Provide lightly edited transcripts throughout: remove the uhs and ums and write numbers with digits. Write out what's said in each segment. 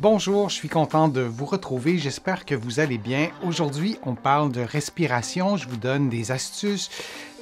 Bonjour, je suis content de vous retrouver. J'espère que vous allez bien. Aujourd'hui, on parle de respiration. Je vous donne des astuces,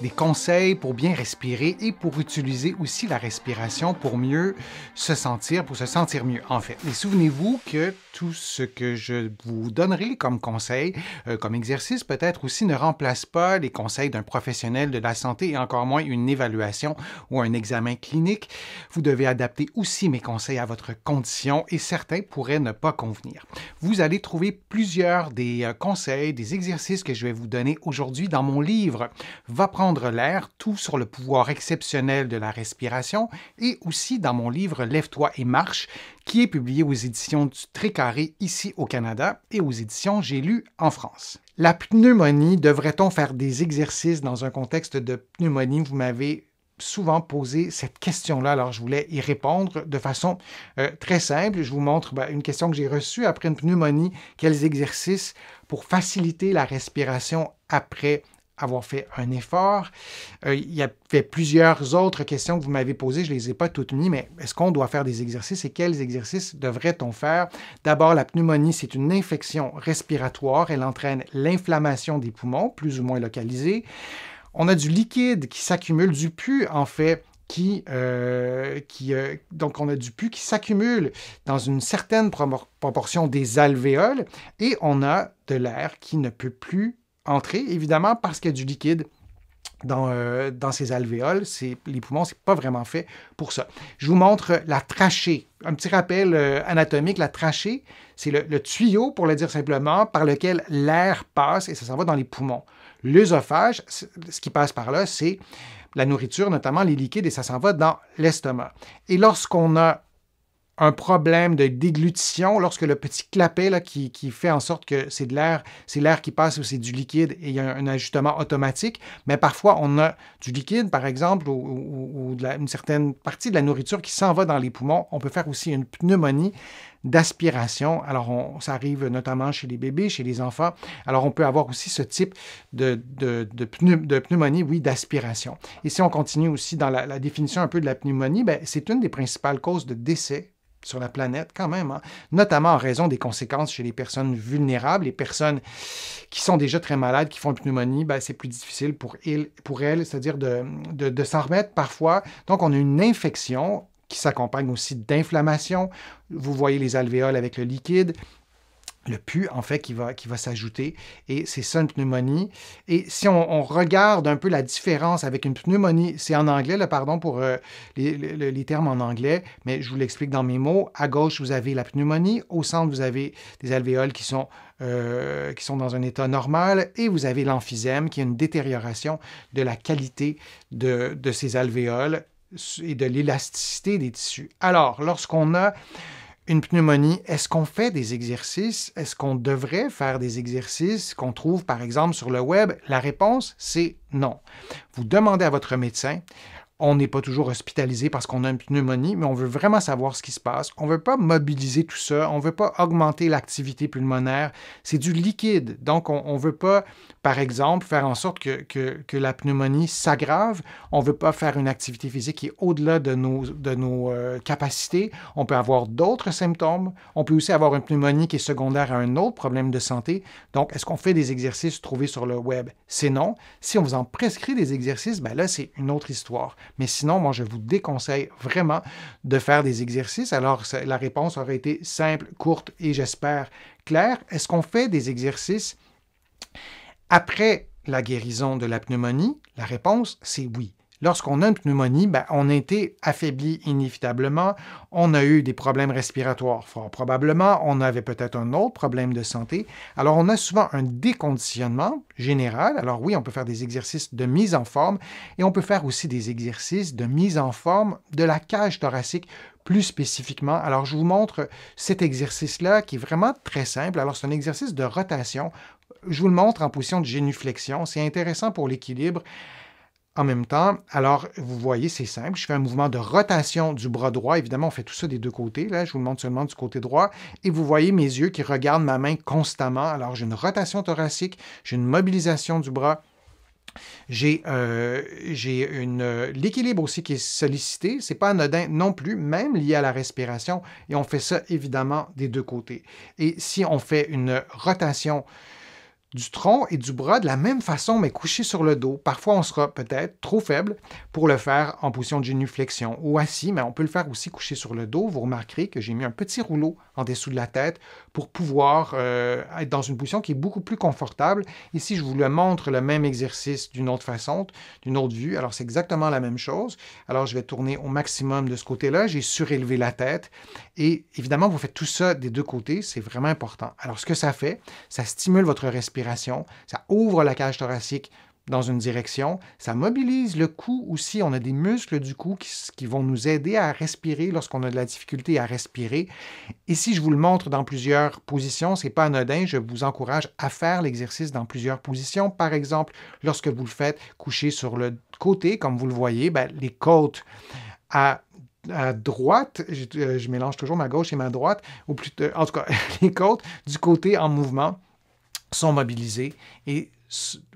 des conseils pour bien respirer et pour utiliser aussi la respiration pour mieux se sentir, pour se sentir mieux en fait. Et souvenez-vous que tout ce que je vous donnerai comme conseil, comme exercice peut-être aussi, ne remplace pas les conseils d'un professionnel de la santé et encore moins une évaluation ou un examen clinique. Vous devez adapter aussi mes conseils à votre condition et certains pourraient ne pas convenir. Vous allez trouver plusieurs des conseils, des exercices que je vais vous donner aujourd'hui dans mon livre « Va prendre l'air, tout sur le pouvoir exceptionnel de la respiration » et aussi dans mon livre « Lève-toi et marche » qui est publié aux éditions du Trécarré ici au Canada et aux éditions J'ai lu en France. La pneumonie, devrait-on faire des exercices dans un contexte de pneumonie? Vous m'avez souvent posé cette question-là, alors je voulais y répondre de façon très simple. Je vous montre une question que j'ai reçue après une pneumonie. Quels exercices pour faciliter la respiration après avoir fait un effort? Il y avait plusieurs autres questions que vous m'avez posées, je ne les ai pas toutes mises, mais est-ce qu'on doit faire des exercices et quels exercices devrait-on faire? D'abord, la pneumonie, c'est une infection respiratoire. Elle entraîne l'inflammation des poumons, plus ou moins localisée. On a du liquide qui s'accumule, du pus en fait, donc on a du pus qui s'accumule dans une certaine proportion des alvéoles et on a de l'air qui ne peut plus entrer, évidemment parce qu'il y a du liquide dans ces alvéoles. Les poumons, ce n'est pas vraiment fait pour ça. Je vous montre la trachée. Un petit rappel anatomique, la trachée, c'est le tuyau, pour le dire simplement, par lequel l'air passe et ça s'en va dans les poumons. L'œsophage, ce qui passe par là, c'est la nourriture, notamment les liquides, et ça s'en va dans l'estomac. Et lorsqu'on a un problème de déglutition, lorsque le petit clapet là, qui fait en sorte que c'est l'air qui passe ou c'est du liquide et il y a un ajustement automatique, mais parfois on a du liquide, par exemple, ou une certaine partie de la nourriture qui s'en va dans les poumons. On peut faire aussi une pneumonie d'aspiration. Alors, ça arrive notamment chez les bébés, chez les enfants. Alors, on peut avoir aussi ce type de pneumonie, oui, d'aspiration. Et si on continue aussi dans la définition un peu de la pneumonie, c'est une des principales causes de décès sur la planète quand même, hein? Notamment en raison des conséquences chez les personnes vulnérables, les personnes qui sont déjà très malades, qui font une pneumonie, c'est plus difficile pour elles, c'est-à-dire de s'en remettre parfois. Donc, on a une infection qui s'accompagne aussi d'inflammation. Vous voyez les alvéoles avec le liquide, le pus, en fait, qui va s'ajouter. Et c'est ça, une pneumonie. Et si on regarde un peu la différence avec une pneumonie, c'est en anglais, là, pardon pour les termes en anglais, mais je vous l'explique dans mes mots. À gauche, vous avez la pneumonie. Au centre, vous avez des alvéoles qui sont dans un état normal. Et vous avez l'emphysème, qui est une détérioration de la qualité de ces alvéoles et de l'élasticité des tissus. Alors, lorsqu'on a une pneumonie, est-ce qu'on fait des exercices? Est-ce qu'on devrait faire des exercices qu'on trouve, par exemple, sur le web? La réponse, c'est non. Vous demandez à votre médecin. On n'est pas toujours hospitalisé parce qu'on a une pneumonie, mais on veut vraiment savoir ce qui se passe. On ne veut pas mobiliser tout ça. On ne veut pas augmenter l'activité pulmonaire. C'est du liquide. Donc, on ne veut pas, par exemple, faire en sorte que la pneumonie s'aggrave. On ne veut pas faire une activité physique qui est au-delà de nos capacités. On peut avoir d'autres symptômes. On peut aussi avoir une pneumonie qui est secondaire à un autre problème de santé. Donc, est-ce qu'on fait des exercices trouvés sur le web? C'est non. Si on vous en prescrit des exercices, là, c'est une autre histoire. Mais sinon, moi, je vous déconseille vraiment de faire des exercices. Alors, la réponse aurait été simple, courte et j'espère claire. Est-ce qu'on fait des exercices après la guérison de la pneumonie? La réponse, c'est oui. Lorsqu'on a une pneumonie, on a été affaibli inévitablement, on a eu des problèmes respiratoires fort probablement, on avait peut-être un autre problème de santé. Alors, on a souvent un déconditionnement général. Alors oui, on peut faire des exercices de mise en forme et on peut faire aussi des exercices de mise en forme de la cage thoracique plus spécifiquement. Alors, je vous montre cet exercice-là qui est vraiment très simple. Alors, c'est un exercice de rotation. Je vous le montre en position de génuflexion. C'est intéressant pour l'équilibre. En même temps, alors, vous voyez, c'est simple. Je fais un mouvement de rotation du bras droit. Évidemment, on fait tout ça des deux côtés. Là, je vous le montre seulement du côté droit. Et vous voyez mes yeux qui regardent ma main constamment. Alors, j'ai une rotation thoracique, j'ai une mobilisation du bras L'équilibre aussi qui est sollicité. Ce n'est pas anodin non plus, même lié à la respiration. Et on fait ça évidemment des deux côtés. Et si on fait une rotation du tronc et du bras de la même façon, mais couché sur le dos. Parfois, on sera peut-être trop faible pour le faire en position de génuflexion ou assis, mais on peut le faire aussi couché sur le dos. Vous remarquerez que j'ai mis un petit rouleau en dessous de la tête pour pouvoir être dans une position qui est beaucoup plus confortable. Ici, je vous le montre le même exercice d'une autre façon, d'une autre vue. Alors, c'est exactement la même chose. Alors, je vais tourner au maximum de ce côté-là. J'ai surélevé la tête. Et évidemment, vous faites tout ça des deux côtés. C'est vraiment important. Alors, ce que ça fait, ça stimule votre respiration. Ça ouvre la cage thoracique dans une direction. Ça mobilise le cou aussi. On a des muscles du cou qui vont nous aider à respirer lorsqu'on a de la difficulté à respirer. Ici, je vous le montre dans plusieurs positions. Ce n'est pas anodin. Je vous encourage à faire l'exercice dans plusieurs positions. Par exemple, lorsque vous le faites couché sur le côté, comme vous le voyez, les côtes à droite, je mélange toujours ma gauche et ma droite, ou plutôt, en tout cas, les côtes du côté en mouvement sont mobilisés et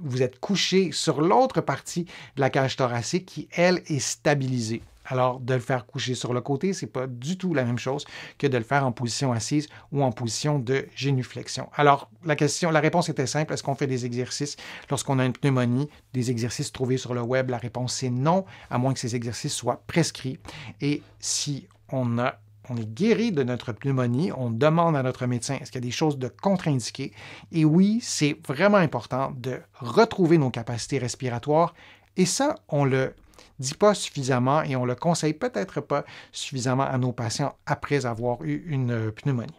vous êtes couché sur l'autre partie de la cage thoracique qui, elle, est stabilisée. Alors, de le faire coucher sur le côté, ce n'est pas du tout la même chose que de le faire en position assise ou en position de génuflexion. Alors, la réponse était simple. Est-ce qu'on fait des exercices lorsqu'on a une pneumonie, des exercices trouvés sur le web? La réponse est non, à moins que ces exercices soient prescrits. Et si on est guéri de notre pneumonie, on demande à notre médecin est-ce qu'il y a des choses de contre-indiquées. Et oui, c'est vraiment important de retrouver nos capacités respiratoires. Et ça, on le dit pas suffisamment et on le conseille peut-être pas suffisamment à nos patients après avoir eu une pneumonie.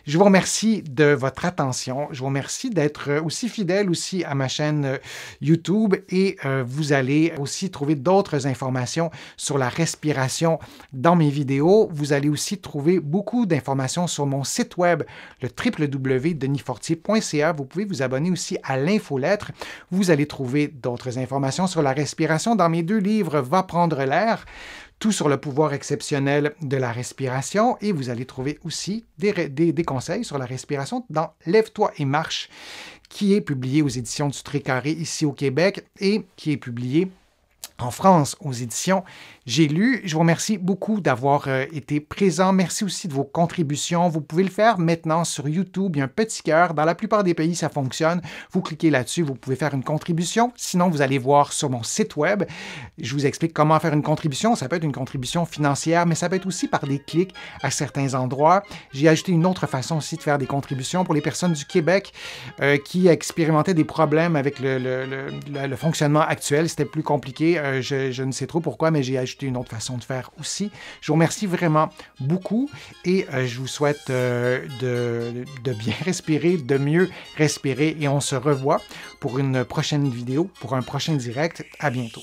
Je vous remercie de votre attention. Je vous remercie d'être aussi fidèle aussi à ma chaîne YouTube et vous allez aussi trouver d'autres informations sur la respiration dans mes vidéos. Vous allez aussi trouver beaucoup d'informations sur mon site web, le www.denisfortier.ca. Vous pouvez vous abonner aussi à l'infolettre. Vous allez trouver d'autres informations sur la respiration dans mes deux livres Va prendre l'air, tout sur le pouvoir exceptionnel de la respiration et vous allez trouver aussi des conseils sur la respiration dans Lève-toi et marche, qui est publié aux éditions du Trécarré ici au Québec et qui est publié en France aux éditions J'ai lu. Je vous remercie beaucoup d'avoir été présent. Merci aussi de vos contributions. Vous pouvez le faire maintenant sur YouTube. Il y a un petit cœur. Dans la plupart des pays, ça fonctionne. Vous cliquez là-dessus, vous pouvez faire une contribution. Sinon, vous allez voir sur mon site web. Je vous explique comment faire une contribution. Ça peut être une contribution financière, mais ça peut être aussi par des clics à certains endroits. J'ai ajouté une autre façon aussi de faire des contributions pour les personnes du Québec qui expérimentaient des problèmes avec le fonctionnement actuel. C'était plus compliqué. Je ne sais trop pourquoi, mais j'ai ajouté une autre façon de faire aussi. Je vous remercie vraiment beaucoup et je vous souhaite de bien respirer, de mieux respirer et on se revoit pour une prochaine vidéo, pour un prochain direct. À bientôt.